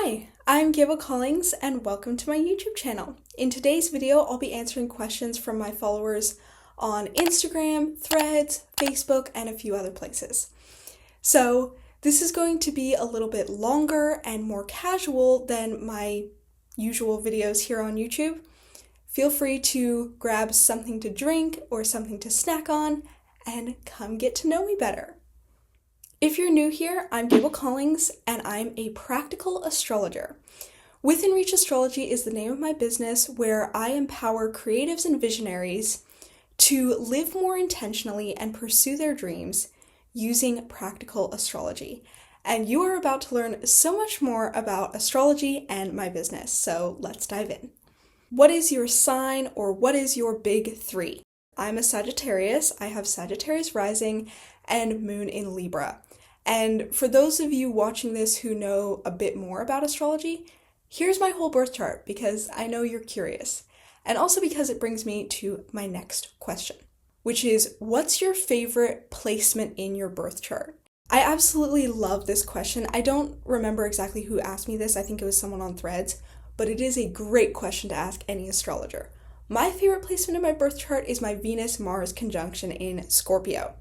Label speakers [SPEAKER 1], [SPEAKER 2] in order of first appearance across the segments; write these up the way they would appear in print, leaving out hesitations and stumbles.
[SPEAKER 1] Hi, I'm Gable Collings and welcome to my YouTube channel. In today's video, I'll be answering questions from my followers on Instagram, Threads, Facebook, and a few other places. So this is going to be a little bit longer and more casual than my usual videos here on YouTube. Feel free to grab something to drink or something to snack on and come get to know me better. If you're new here, I'm Gable Collings and I'm a practical astrologer. Within Reach Astrology is the name of my business where I empower creatives and visionaries to live more intentionally and pursue their dreams using practical astrology. And you are about to learn so much more about astrology and my business, so let's dive in. What is your sign, or what is your big three? I'm a Sagittarius. I have Sagittarius rising and moon in Libra. And for those of you watching this who know a bit more about astrology, here's my whole birth chart because I know you're curious. And also because it brings me to my next question, which is, what's your favorite placement in your birth chart? I absolutely love this question. I don't remember exactly who asked me this. I think it was someone on Threads, but it is a great question to ask any astrologer. My favorite placement in my birth chart is my Venus-Mars conjunction in Scorpio.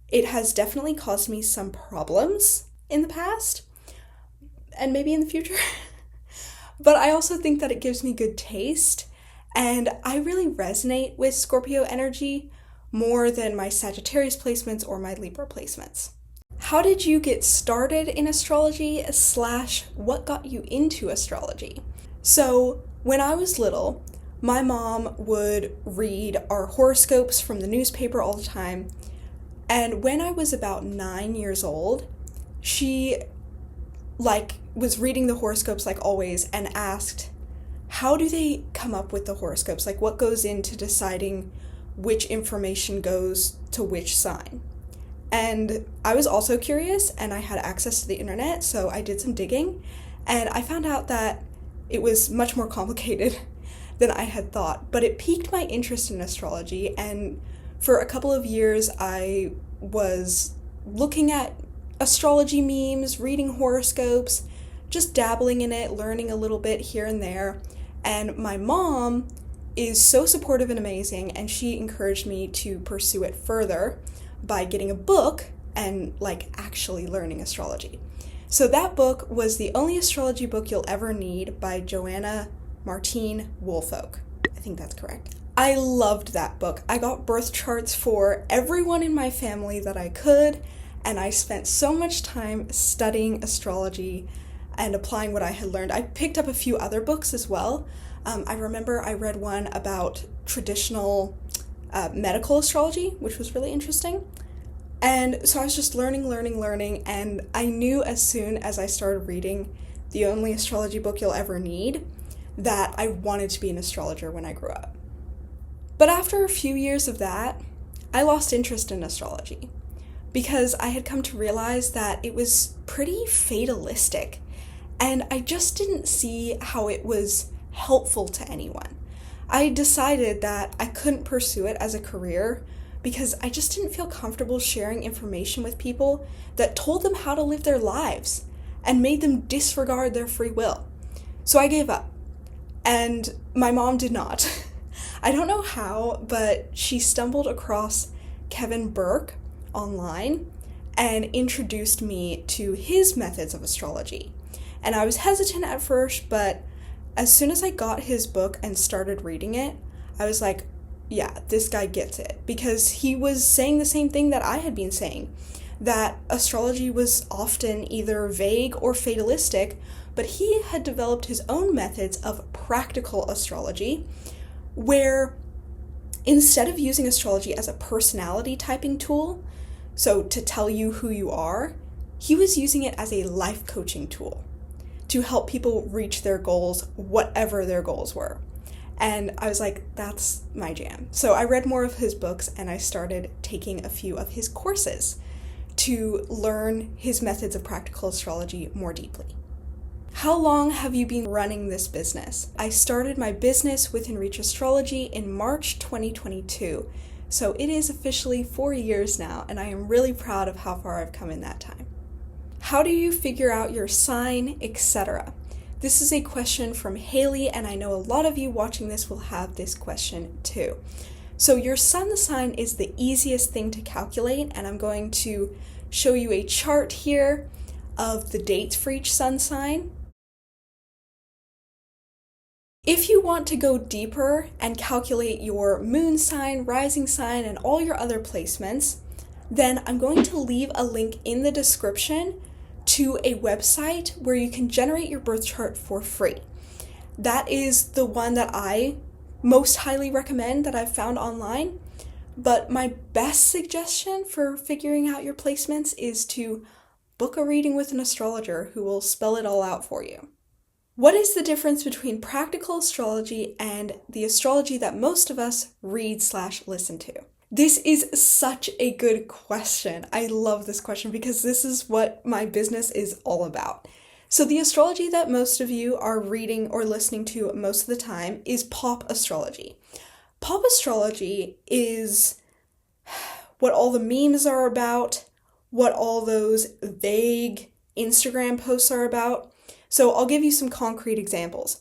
[SPEAKER 1] It has definitely caused me some problems in the past, and maybe in the future. But I also think that it gives me good taste, and I really resonate with Scorpio energy more than my Sagittarius placements or my Libra placements. How did you get started in astrology / what got you into astrology? So when I was little, my mom would read our horoscopes from the newspaper all the time. And when I was about 9 years old, she was reading the horoscopes like always and asked, how do they come up with the horoscopes? Like, what goes into deciding which information goes to which sign? And I was also curious, and I had access to the internet, so I did some digging, and I found out that it was much more complicated than I had thought, but it piqued my interest in astrology, and for a couple of years I was looking at astrology memes, reading horoscopes, just dabbling in it, learning a little bit here and there, and my mom is so supportive and amazing, and she encouraged me to pursue it further by getting a book and actually learning astrology. So that book was The Only Astrology Book You'll Ever Need by Joanna Martine Woolfolk. I think that's correct. I loved that book. I got birth charts for everyone in my family that I could, and I spent so much time studying astrology and applying what I had learned. I picked up a few other books as well. I remember I read one about traditional medical astrology, which was really interesting. And so I was just learning, and I knew as soon as I started reading The Only Astrology Book You'll Ever Need that I wanted to be an astrologer when I grew up. But after a few years of that, I lost interest in astrology because I had come to realize that it was pretty fatalistic, and I just didn't see how it was helpful to anyone. I decided that I couldn't pursue it as a career because I just didn't feel comfortable sharing information with people that told them how to live their lives and made them disregard their free will. So I gave up, and my mom did not. I don't know how, but she stumbled across Kevin Burke online and introduced me to his methods of astrology. And I was hesitant at first, but as soon as I got his book and started reading it, I was like, yeah, this guy gets it. Because he was saying the same thing that I had been saying, that astrology was often either vague or fatalistic, but he had developed his own methods of practical astrology, where instead of using astrology as a personality typing tool, so to tell you who you are, he was using it as a life coaching tool to help people reach their goals, whatever their goals were. And I was like, that's my jam. So I read more of his books and I started taking a few of his courses to learn his methods of practical astrology more deeply. How long have you been running this business? I started my business within Reach Astrology in March 2022, so it is officially 4 years now, and I am really proud of how far I've come in that time. How do you figure out your sign, etc.? This is a question from Haley, and I know a lot of you watching this will have this question too. So your sun sign is the easiest thing to calculate, and I'm going to show you a chart here of the dates for each sun sign. If you want to go deeper and calculate your moon sign, rising sign, and all your other placements, then I'm going to leave a link in the description to a website where you can generate your birth chart for free. That is the one that I most highly recommend that I've found online. But my best suggestion for figuring out your placements is to book a reading with an astrologer who will spell it all out for you. What is the difference between practical astrology and the astrology that most of us read/listen to? This is such a good question. I love this question because this is what my business is all about. So the astrology that most of you are reading or listening to most of the time is pop astrology. Pop astrology is what all the memes are about, what all those vague Instagram posts are about. So I'll give you some concrete examples.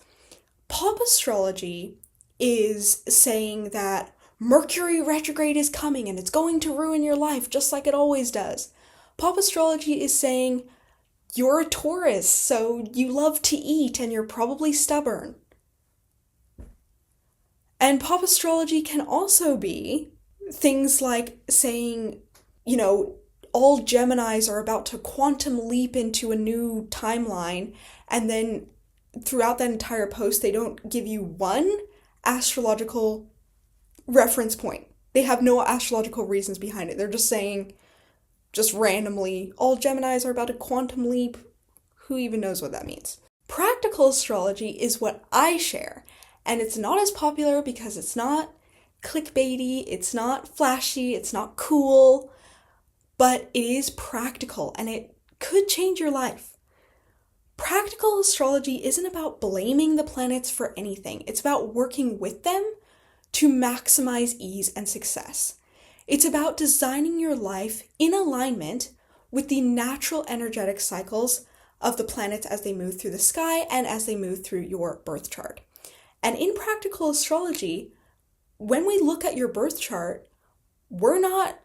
[SPEAKER 1] Pop astrology is saying that Mercury retrograde is coming and it's going to ruin your life just like it always does. Pop astrology is saying you're a Taurus, so you love to eat and you're probably stubborn. And pop astrology can also be things like saying, all Geminis are about to quantum leap into a new timeline, and then throughout that entire post, they don't give you one astrological reference point. They have no astrological reasons behind it. They're just saying, just randomly, all Geminis are about to quantum leap. Who even knows what that means? Practical astrology is what I share, and it's not as popular because it's not clickbaity, it's not flashy, it's not cool, but it is practical and it could change your life. Practical astrology isn't about blaming the planets for anything. It's about working with them to maximize ease and success. It's about designing your life in alignment with the natural energetic cycles of the planets as they move through the sky and as they move through your birth chart. And in practical astrology, when we look at your birth chart, we're not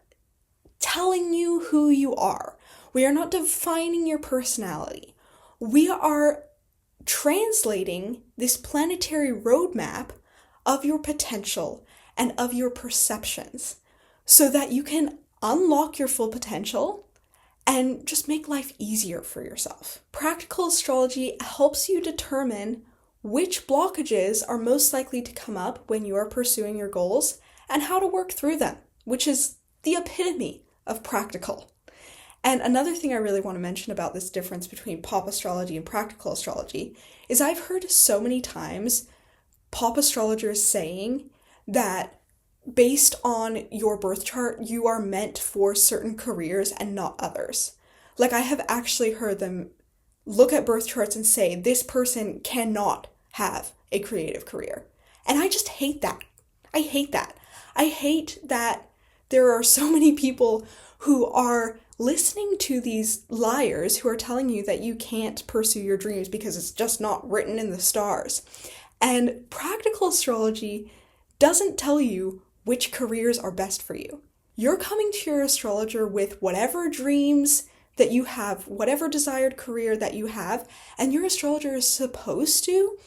[SPEAKER 1] telling you who you are. We are not defining your personality. We are translating this planetary roadmap of your potential and of your perceptions so that you can unlock your full potential and just make life easier for yourself. Practical astrology helps you determine which blockages are most likely to come up when you are pursuing your goals and how to work through them, which is the epitome of practical. And another thing I really want to mention about this difference between pop astrology and practical astrology is I've heard so many times pop astrologers saying that based on your birth chart, you are meant for certain careers and not others. Like I have actually heard them look at birth charts and say, this person cannot have a creative career. And I just hate that. I hate that. I hate that there are so many people who are listening to these liars who are telling you that you can't pursue your dreams because it's just not written in the stars. And practical astrology doesn't tell you which careers are best for you. You're coming to your astrologer with whatever dreams that you have, whatever desired career that you have, and your astrologer is supposed to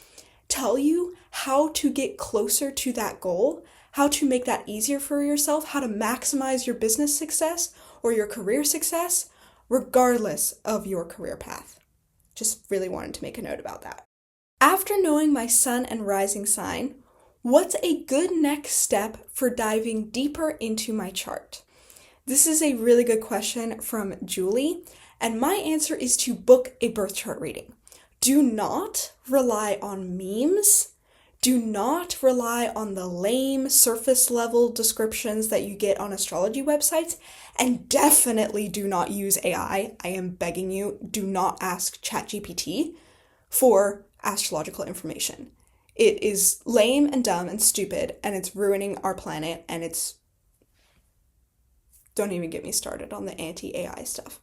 [SPEAKER 1] tell you how to get closer to that goal, how to make that easier for yourself, how to maximize your business success or your career success, regardless of your career path. Just really wanted to make a note about that. After knowing my sun and rising sign, what's a good next step for diving deeper into my chart? This is a really good question from Julie, and my answer is to book a birth chart reading. Do not rely on memes. Do not rely on the lame surface level descriptions that you get on astrology websites, and definitely do not use AI. I am begging you, do not ask ChatGPT for astrological information. It is lame and dumb and stupid, and it's ruining our planet, and don't even get me started on the anti-AI stuff.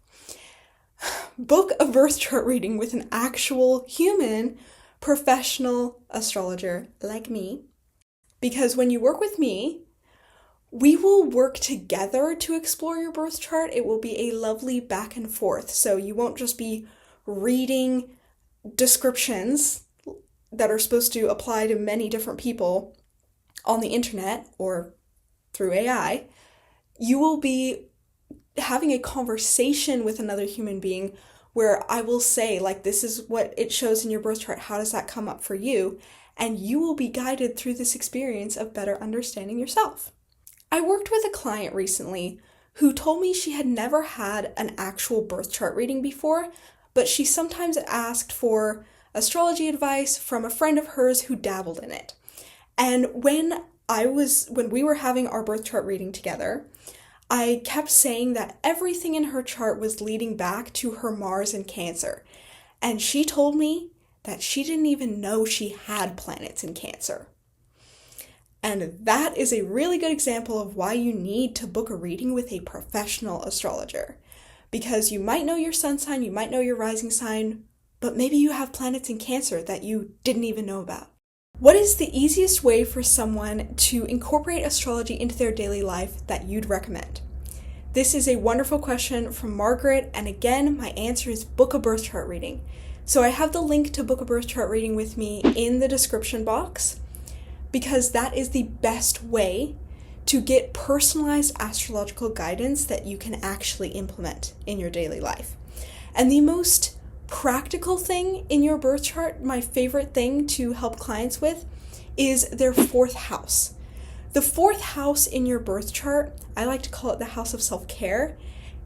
[SPEAKER 1] Book a birth chart reading with an actual human professional astrologer like me. Because when you work with me, we will work together to explore your birth chart. It will be a lovely back and forth. So you won't just be reading descriptions that are supposed to apply to many different people on the internet or through AI. You will be having a conversation with another human being where I will say, like, this is what it shows in your birth chart. How does that come up for you? And you will be guided through this experience of better understanding yourself. I worked with a client recently who told me she had never had an actual birth chart reading before, but she sometimes asked for astrology advice from a friend of hers who dabbled in it. And when we were having our birth chart reading together, I kept saying that everything in her chart was leading back to her Mars in Cancer. And she told me that she didn't even know she had planets in Cancer. And that is a really good example of why you need to book a reading with a professional astrologer. Because you might know your sun sign, you might know your rising sign, but maybe you have planets in Cancer that you didn't even know about. What is the easiest way for someone to incorporate astrology into their daily life that you'd recommend? This is a wonderful question from Margaret, and again, my answer is book a birth chart reading. So I have the link to book a birth chart reading with me in the description box, because that is the best way to get personalized astrological guidance that you can actually implement in your daily life. And the most practical thing in your birth chart, my favorite thing to help clients with, is their fourth house. The fourth house in your birth chart, I like to call it the house of self-care.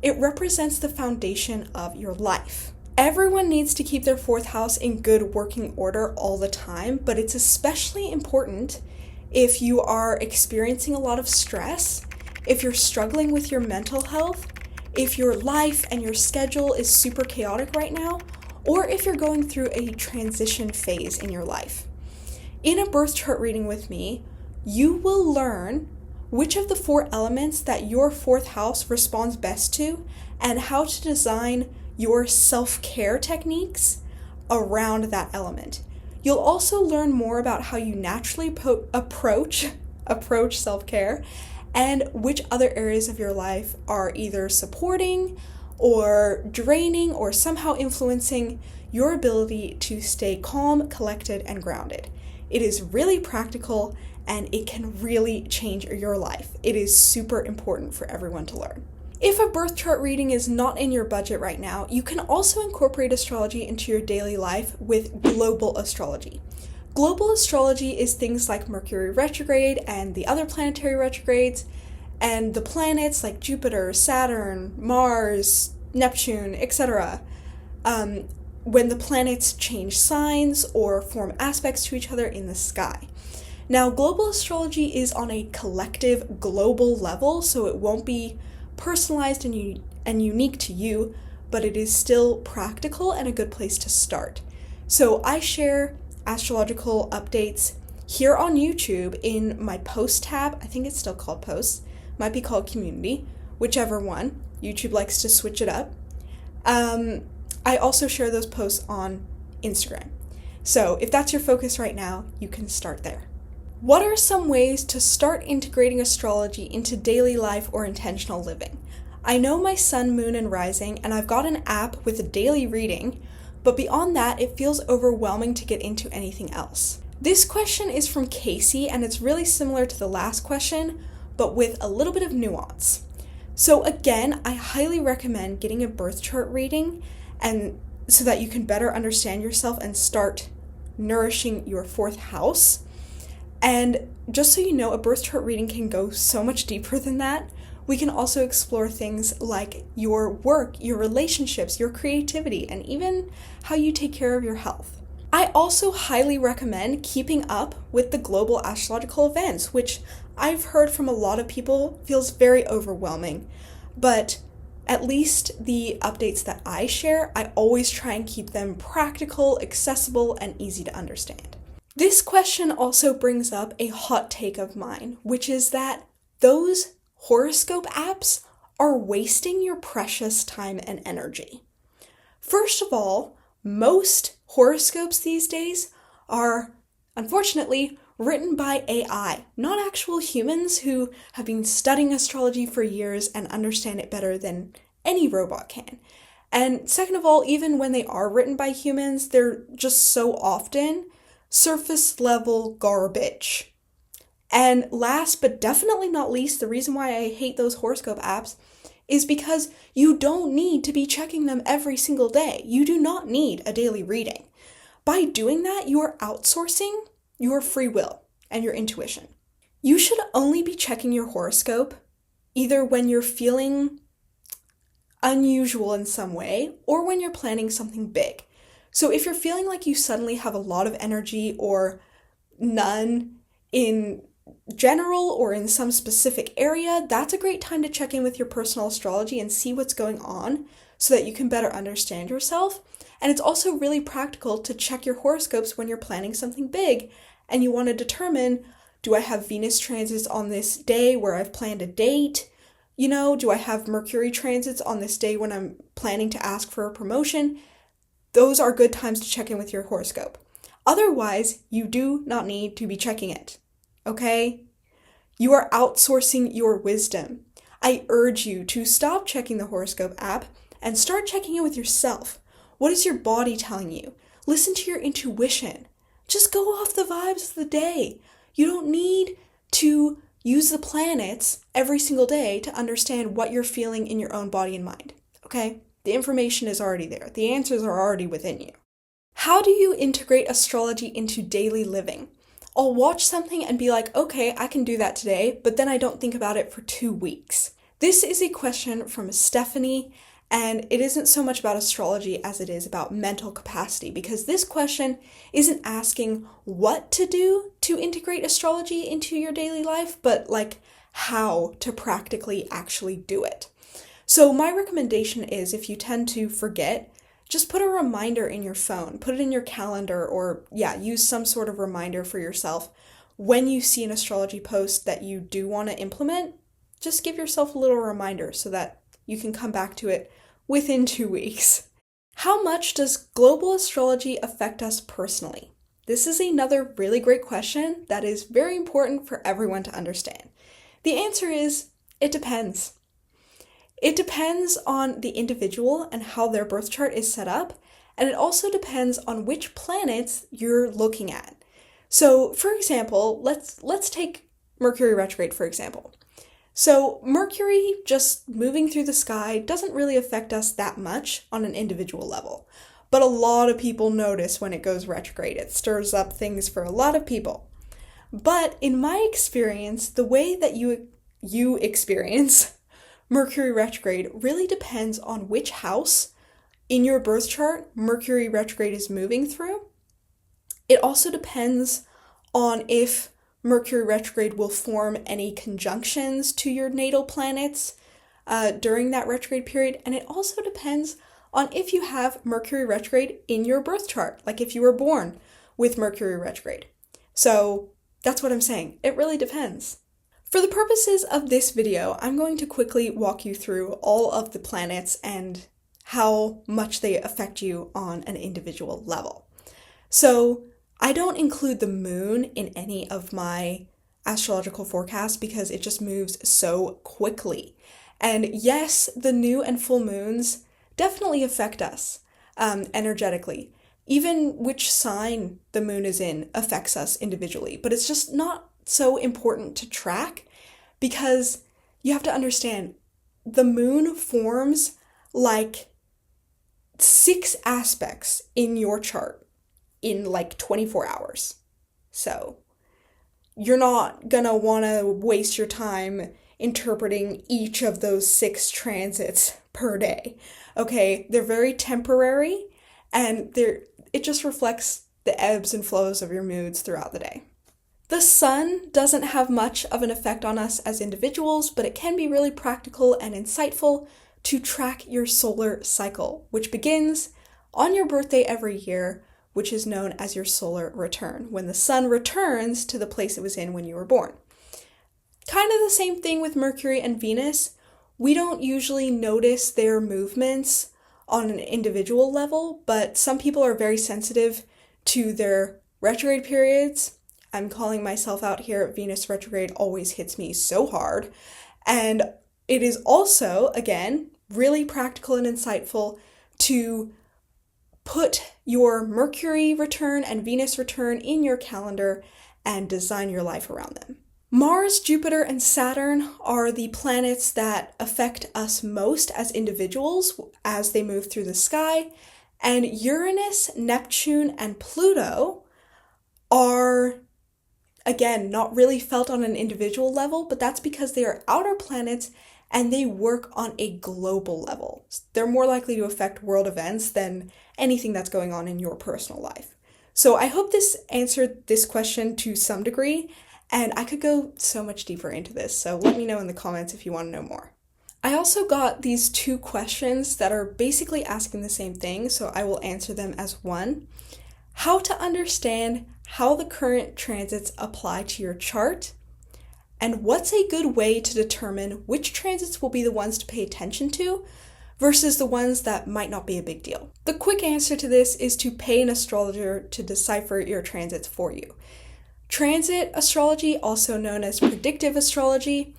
[SPEAKER 1] It represents the foundation of your life. Everyone needs to keep their fourth house in good working order all the time, but it's especially important if you are experiencing a lot of stress, if you're struggling with your mental health, if your life and your schedule is super chaotic right now, or if you're going through a transition phase in your life. In a birth chart reading with me, you will learn which of the 4 elements that your fourth house responds best to and how to design your self-care techniques around that element. You'll also learn more about how you naturally approach self-care and which other areas of your life are either supporting or draining or somehow influencing your ability to stay calm, collected, and grounded. It is really practical and it can really change your life. It is super important for everyone to learn. If a birth chart reading is not in your budget right now, you can also incorporate astrology into your daily life with global astrology. Global astrology is things like Mercury retrograde and the other planetary retrogrades, and the planets like Jupiter, Saturn, Mars, Neptune, etc. When the planets change signs or form aspects to each other in the sky. Now, global astrology is on a collective global level, so it won't be personalized and unique to you, but it is still practical and a good place to start. So I share astrological updates here on YouTube in my post tab. I think it's still called posts, might be called community, whichever one. YouTube likes to switch it up. I also share those posts on Instagram. So if that's your focus right now, you can start there. What are some ways to start integrating astrology into daily life or intentional living? I know my sun, moon, and rising, and I've got an app with a daily reading, but beyond that, it feels overwhelming to get into anything else. This question is from Casey, and it's really similar to the last question, but with a little bit of nuance. So again, I highly recommend getting a birth chart reading, and so that you can better understand yourself and start nourishing your fourth house. And just so you know, a birth chart reading can go so much deeper than that. We can also explore things like your work, your relationships, your creativity, and even how you take care of your health. I also highly recommend keeping up with the global astrological events, which I've heard from a lot of people feels very overwhelming. But at least the updates that I share, I always try and keep them practical, accessible, and easy to understand. This question also brings up a hot take of mine, which is that those horoscope apps are wasting your precious time and energy. First of all, most horoscopes these days are, unfortunately, written by AI, not actual humans who have been studying astrology for years and understand it better than any robot can. And second of all, even when they are written by humans, they're just so often surface level garbage. And last but definitely not least, the reason why I hate those horoscope apps is because you don't need to be checking them every single day. You do not need a daily reading. By doing that, you are outsourcing your free will and your intuition. You should only be checking your horoscope either when you're feeling unusual in some way or when you're planning something big. So if you're feeling like you suddenly have a lot of energy or none in general or in some specific area, that's a great time to check in with your personal astrology and see what's going on so that you can better understand yourself. And it's also really practical to check your horoscopes when you're planning something big and you want to determine, do I have Venus transits on this day where I've planned a date? Do I have Mercury transits on this day when I'm planning to ask for a promotion? Those are good times to check in with your horoscope. Otherwise, you do not need to be checking it. Okay? You are outsourcing your wisdom. I urge you to stop checking the horoscope app and start checking in with yourself. What is your body telling you? Listen to your intuition. Just go off the vibes of the day. You don't need to use the planets every single day to understand what you're feeling in your own body and mind. Okay? The information is already there. The answers are already within you. How do you integrate astrology into daily living? I'll watch something and be like, okay, I can do that today, but then I don't think about it for 2 weeks. This is a question from Stephanie, and it isn't so much about astrology as it is about mental capacity, because this question isn't asking what to do to integrate astrology into your daily life, but like how to practically actually do it. So my recommendation is, if you tend to forget, just put a reminder in your phone, put it in your calendar, or use some sort of reminder for yourself. When you see an astrology post that you do want to implement, just give yourself a little reminder so that you can come back to it within 2 weeks. How much does global astrology affect us personally? This is another really great question that is very important for everyone to understand. The answer is, it depends. It depends on the individual and how their birth chart is set up, and it also depends on which planets you're looking at. So, for example, let's take Mercury retrograde, for example. So, Mercury just moving through the sky doesn't really affect us that much on an individual level, but a lot of people notice when it goes retrograde. It stirs up things for a lot of people. But in my experience, the way that you experience Mercury retrograde really depends on which house in your birth chart Mercury retrograde is moving through. It also depends on if Mercury retrograde will form any conjunctions to your natal planets during that retrograde period. And it also depends on if you have Mercury retrograde in your birth chart, like if you were born with Mercury retrograde. So that's what I'm saying. It really depends. For the purposes of this video, I'm going to quickly walk you through all of the planets and how much they affect you on an individual level. So I don't include the moon in any of my astrological forecasts because it just moves so quickly. And yes, the new and full moons definitely affect us energetically. Even which sign the moon is in affects us individually, but it's just not so important to track because you have to understand the moon forms like 6 aspects in your chart in like 24 hours. So you're not gonna want to waste your time interpreting each of those 6 transits per day. Okay, they're very temporary and it just reflects the ebbs and flows of your moods throughout the day. The sun doesn't have much of an effect on us as individuals, but it can be really practical and insightful to track your solar cycle, which begins on your birthday every year, which is known as your solar return, when the sun returns to the place it was in when you were born. Kind of the same thing with Mercury and Venus. We don't usually notice their movements on an individual level, but some people are very sensitive to their Retrograde periods, I'm calling myself out here, Venus retrograde always hits me so hard. And it is also, again, really practical and insightful to put your Mercury return and Venus return in your calendar and design your life around them. Mars, Jupiter, and Saturn are the planets that affect us most as individuals as they move through the sky, and Uranus, Neptune, and Pluto are, again, not really felt on an individual level, but that's because they are outer planets and they work on a global level. They're more likely to affect world events than anything that's going on in your personal life. So I hope this answered this question to some degree, and I could go so much deeper into this, so let me know in the comments if you want to know more. I also got these two questions that are basically asking the same thing, so I will answer them as one. How to understand how the current transits apply to your chart, and what's a good way to determine which transits will be the ones to pay attention to versus the ones that might not be a big deal. The quick answer to this is to pay an astrologer to decipher your transits for you. Transit astrology, also known as predictive astrology,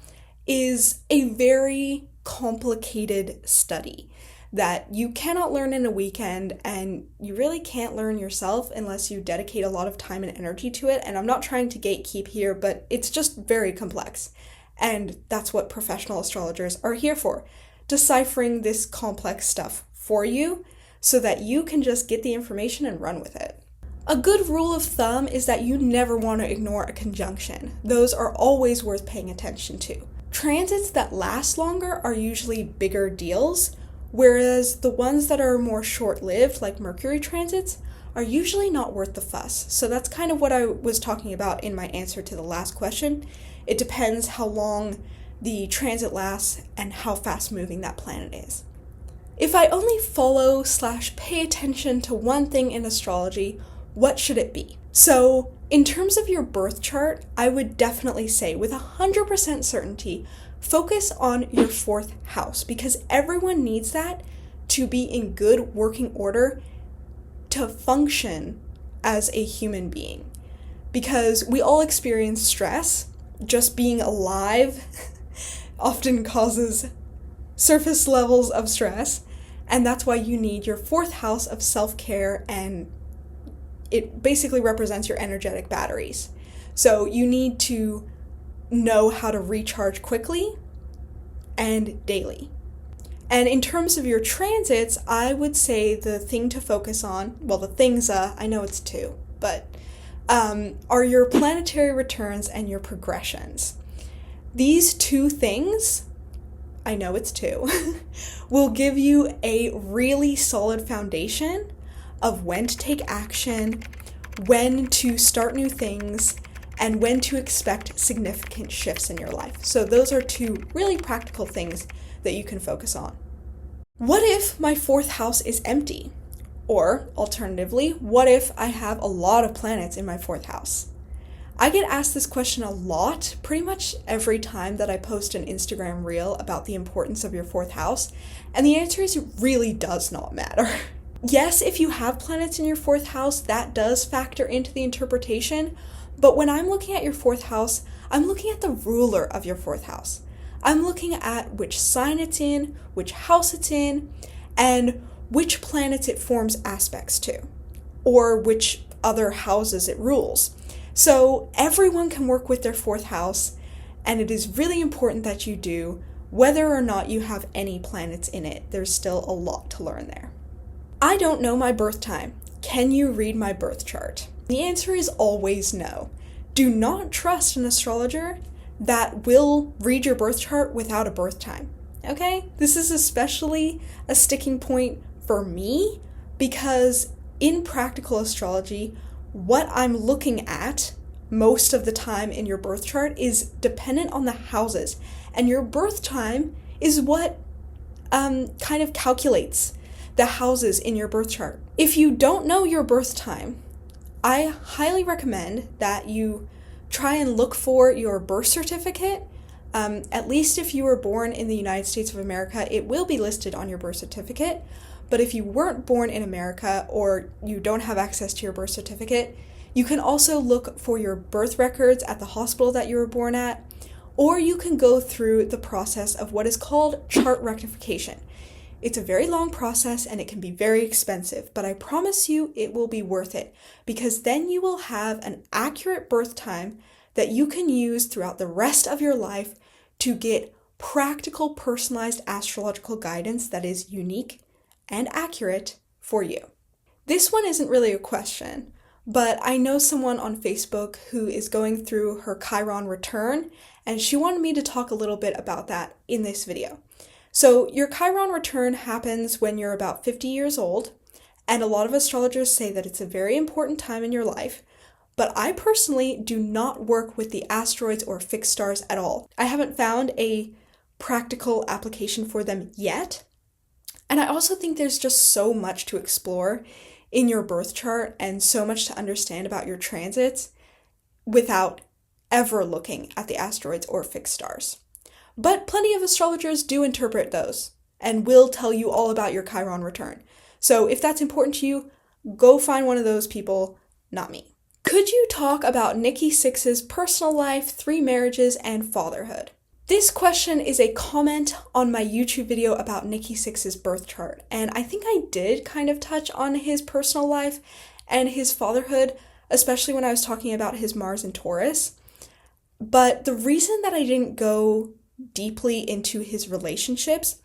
[SPEAKER 1] is a very complicated study that you cannot learn in a weekend, and you really can't learn yourself unless you dedicate a lot of time and energy to it. And I'm not trying to gatekeep here, but it's just very complex. And that's what professional astrologers are here for, deciphering this complex stuff for you so that you can just get the information and run with it. A good rule of thumb is that you never want to ignore a conjunction. Those are always worth paying attention to. Transits that last longer are usually bigger deals, whereas the ones that are more short-lived, like Mercury transits, are usually not worth the fuss. So that's kind of what I was talking about in my answer to the last question. It depends how long the transit lasts and how fast-moving that planet is. If I only follow/pay attention to one thing in astrology, what should it be? So in terms of your birth chart, I would definitely say with 100% certainty, focus on your 4th house, because everyone needs that to be in good working order to function as a human being. Because we all experience stress. Just being alive often causes surface levels of stress, and that's why you need your 4th house of self-care, and it basically represents your energetic batteries. So you need to know how to recharge quickly and daily. And in terms of your transits, I would say the thing to focus on, well, the things, I know it's two, but are your planetary returns and your progressions. These two things, I know it's two, will give you a really solid foundation of when to take action, when to start new things, and when to expect significant shifts in your life. So those are two really practical things that you can focus on. What if my 4th house is empty? Or alternatively, what if I have a lot of planets in my 4th house? I get asked this question a lot, pretty much every time that I post an Instagram reel about the importance of your 4th house, and the answer is it really does not matter. Yes, if you have planets in your 4th house, that does factor into the interpretation, but when I'm looking at your 4th house, I'm looking at the ruler of your 4th house. I'm looking at which sign it's in, which house it's in, and which planets it forms aspects to, or which other houses it rules. So everyone can work with their 4th house, and it is really important that you do, whether or not you have any planets in it. There's still a lot to learn there. I don't know my birth time. Can you read my birth chart? The answer is always no. Do not trust an astrologer that will read your birth chart without a birth time, okay? This is especially a sticking point for me because in practical astrology, what I'm looking at most of the time in your birth chart is dependent on the houses, and your birth time is what kind of calculates the houses in your birth chart. If you don't know your birth time, I highly recommend that you try and look for your birth certificate. At least if you were born in the United States of America, it will be listed on your birth certificate. But if you weren't born in America or you don't have access to your birth certificate, You can also look for your birth records at the hospital that you were born at, or you can go through the process of what is called chart rectification. It's a very long process and it can be very expensive, but I promise you it will be worth it, because then you will have an accurate birth time that you can use throughout the rest of your life to get practical, personalized astrological guidance that is unique and accurate for you. This one isn't really a question, but I know someone on Facebook who is going through her Chiron return, and she wanted me to talk a little bit about that in this video. So your Chiron return happens when you're about 50 years old, and a lot of astrologers say that it's a very important time in your life, but I personally do not work with the asteroids or fixed stars at all. I haven't found a practical application for them yet, and I also think there's just so much to explore in your birth chart and so much to understand about your transits without ever looking at the asteroids or fixed stars. But plenty of astrologers do interpret those and will tell you all about your Chiron return. So if that's important to you, go find one of those people, not me. Could you talk about Nikki Sixx's personal life, 3 marriages, and fatherhood? This question is a comment on my YouTube video about Nikki Sixx's birth chart, and I think I did kind of touch on his personal life and his fatherhood, especially when I was talking about his Mars in Taurus. But the reason that I didn't go deeply into his relationships,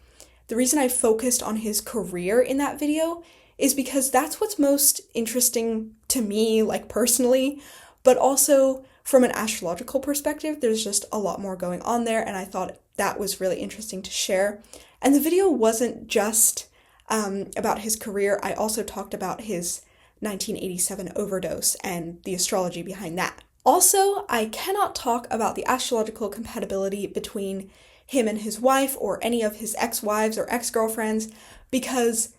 [SPEAKER 1] the reason I focused on his career in that video, is because that's what's most interesting to me, like personally, but also from an astrological perspective, there's just a lot more going on there, and I thought that was really interesting to share. And the video wasn't just about his career. I also talked about his 1987 overdose and the astrology behind that. Also, I cannot talk about the astrological compatibility between him and his wife or any of his ex-wives or ex-girlfriends, because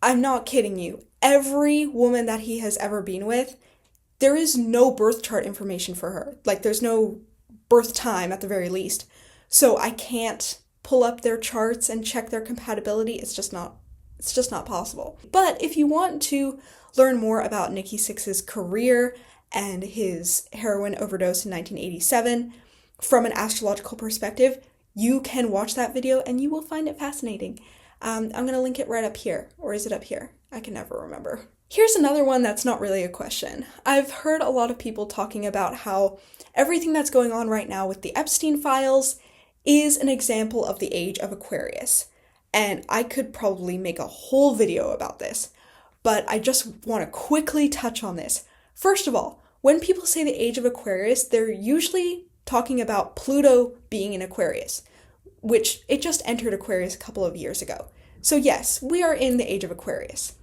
[SPEAKER 1] I'm not kidding you. Every woman that he has ever been with, there is no birth chart information for her. Like, there's no birth time at the very least. So I can't pull up their charts and check their compatibility. It's just not possible. But if you want to learn more about Nikki Sixx's career and his heroin overdose in 1987 from an astrological perspective, you can watch that video and you will find it fascinating. I'm going to link it right up here. Or is it up here? I can never remember. Here's another one that's not really a question. I've heard a lot of people talking about how everything that's going on right now with the Epstein files is an example of the Age of Aquarius. And I could probably make a whole video about this, but I just want to quickly touch on this. First of all, when people say the Age of Aquarius, they're usually talking about Pluto being in Aquarius, which it just entered Aquarius a couple of years ago. So yes, we are in the Age of Aquarius.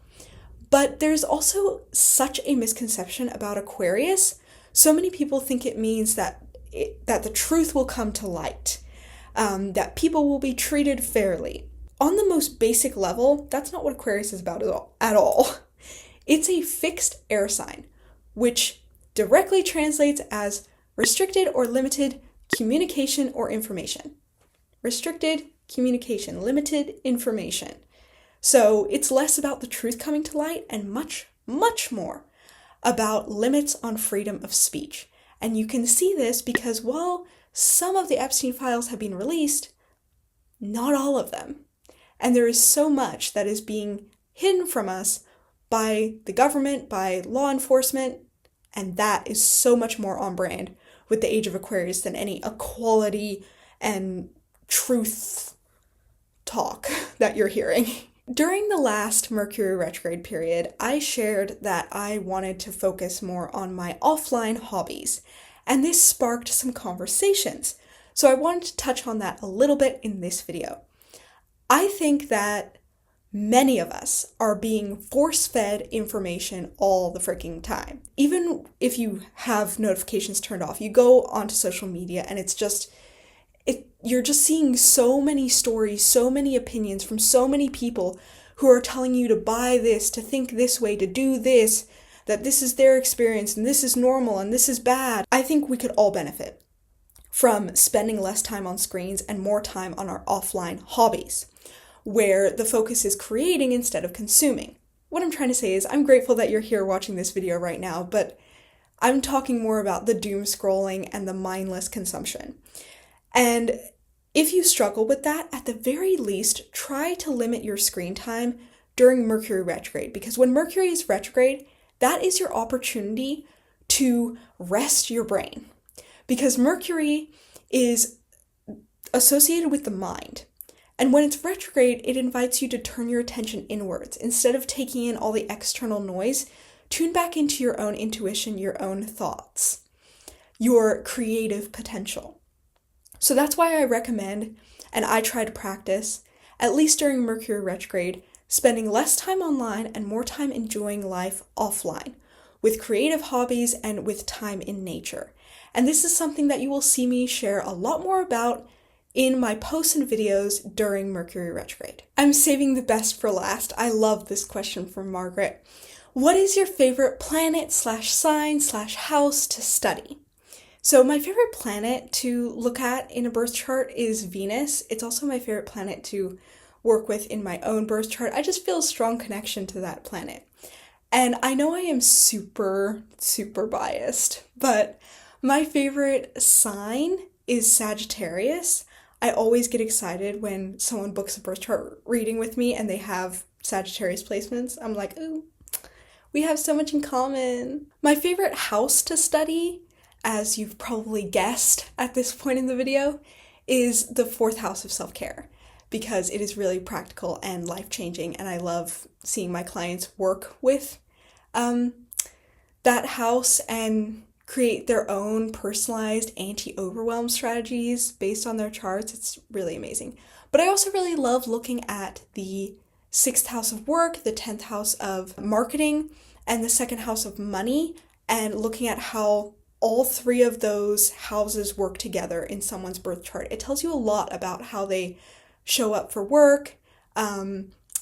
[SPEAKER 1] But there's also such a misconception about Aquarius. So many people think it means that the truth will come to light, that people will be treated fairly. On the most basic level, that's not what Aquarius is about at all. It's a fixed air sign, which directly translates as restricted or limited communication or information. Restricted communication, limited information. So it's less about the truth coming to light and much, much more about limits on freedom of speech. And you can see this because while some of the Epstein files have been released, not all of them. And there is so much that is being hidden from us by the government, by law enforcement, and that is so much more on brand with the Age of Aquarius than any equality and truth talk that you're hearing. During the last Mercury retrograde period, I shared that I wanted to focus more on my offline hobbies, and this sparked some conversations. So I wanted to touch on that a little bit in this video. I think that many of us are being force-fed information all the freaking time. Even if you have notifications turned off, you go onto social media and you're just seeing so many stories, so many opinions from so many people who are telling you to buy this, to think this way, to do this, that this is their experience and this is normal and this is bad. I think we could all benefit from spending less time on screens and more time on our offline hobbies, where the focus is creating instead of consuming. What I'm trying to say is I'm grateful that you're here watching this video right now, but I'm talking more about the doom scrolling and the mindless consumption. And if you struggle with that, at the very least, try to limit your screen time during Mercury retrograde, because when Mercury is retrograde, that is your opportunity to rest your brain. Because Mercury is associated with the mind. And when it's retrograde, it invites you to turn your attention inwards. Instead of taking in all the external noise, tune back into your own intuition, your own thoughts, your creative potential. So that's why I recommend, and I try to practice, at least during Mercury retrograde, spending less time online and more time enjoying life offline, with creative hobbies and with time in nature. And this is something that you will see me share a lot more about in my posts and videos during Mercury retrograde. I'm saving the best for last. I love this question from Margaret. What is your favorite planet/sign/house to study? So my favorite planet to look at in a birth chart is Venus. It's also my favorite planet to work with in my own birth chart. I just feel a strong connection to that planet. And I know I am super biased, but my favorite sign is Sagittarius. I always get excited when someone books a birth chart reading with me and they have Sagittarius placements. I'm like, ooh, we have so much in common. My favorite house to study, as you've probably guessed at this point in the video, is the 4th house of self-care, because it is really practical and life-changing, and I love seeing my clients work with that house and create their own personalized anti-overwhelm strategies based on their charts. It's really amazing. But I also really love looking at the 6th house of work, the 10th house of marketing, and the 2nd house of money, and looking at how all 3 of those houses work together in someone's birth chart. It tells you a lot about how they show up for work,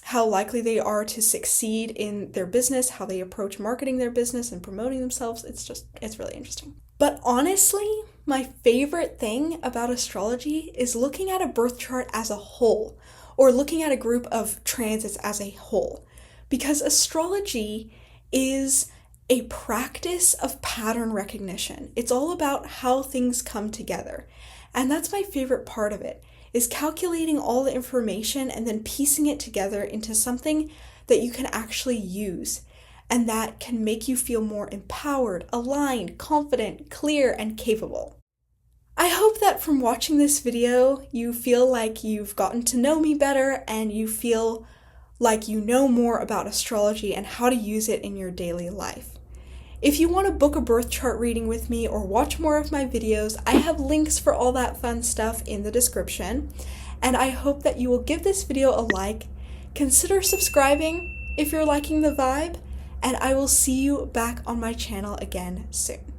[SPEAKER 1] how likely they are to succeed in their business, how they approach marketing their business and promoting themselves. It's really interesting. But honestly, my favorite thing about astrology is looking at a birth chart as a whole, or looking at a group of transits as a whole, because astrology is a practice of pattern recognition. It's all about how things come together. And that's my favorite part of it, is calculating all the information and then piecing it together into something that you can actually use and that can make you feel more empowered, aligned, confident, clear, and capable. I hope that from watching this video, you feel like you've gotten to know me better and you feel like you know more about astrology and how to use it in your daily life. If you want to book a birth chart reading with me or watch more of my videos, I have links for all that fun stuff in the description. And I hope that you will give this video a like, consider subscribing if you're liking the vibe, and I will see you back on my channel again soon.